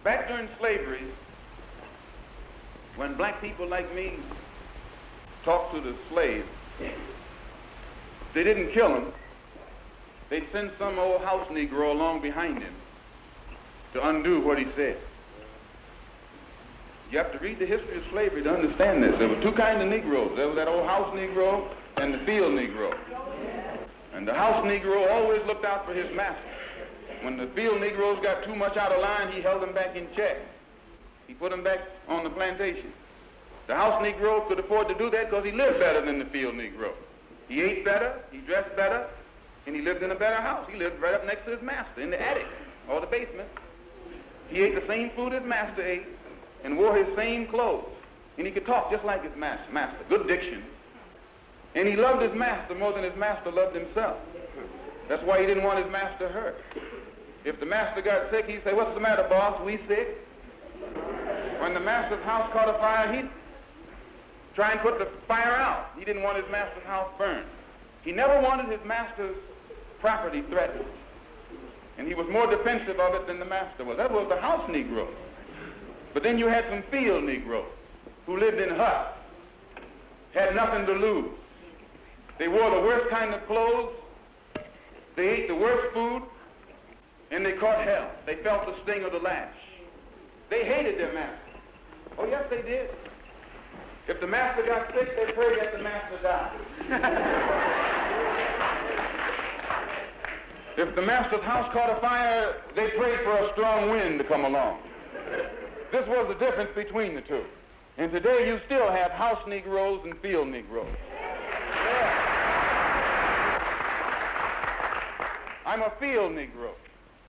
Back during slavery, when black people like me talked to the slaves, they didn't kill him. They'd send some old house Negro along behind him to undo what he said. You have to read the history of slavery to understand this. There were two kinds of Negroes. There was that old house Negro and the field Negro. And the house Negro always looked out for his master. When the field Negroes got too much out of line, he held them back in check. He put them back on the plantation. The house Negro could afford to do that because he lived better than the field Negro. He ate better, he dressed better, and he lived in a better house. He lived right up next to his master in the attic or the basement. He ate the same food his master ate and wore his same clothes. And he could talk just like his master, good diction. And he loved his master more than his master loved himself. That's why he didn't want his master hurt. If the master got sick, he'd say, "What's the matter, boss? We sick?" When the master's house caught a fire, he'd try and put the fire out. He didn't want his master's house burned. He never wanted his master's property threatened. And he was more defensive of it than the master was. That was the house Negro. But then you had some field Negroes who lived in huts, had nothing to lose. They wore the worst kind of clothes, they ate the worst food, and they caught hell. They felt the sting of the lash. They hated their master. Oh, yes, they did. If the master got sick, they prayed that the master died. If the master's house caught a fire, they prayed for a strong wind to come along. This was the difference between the two. And today you still have house Negroes and field Negroes. Yeah. I'm a field Negro.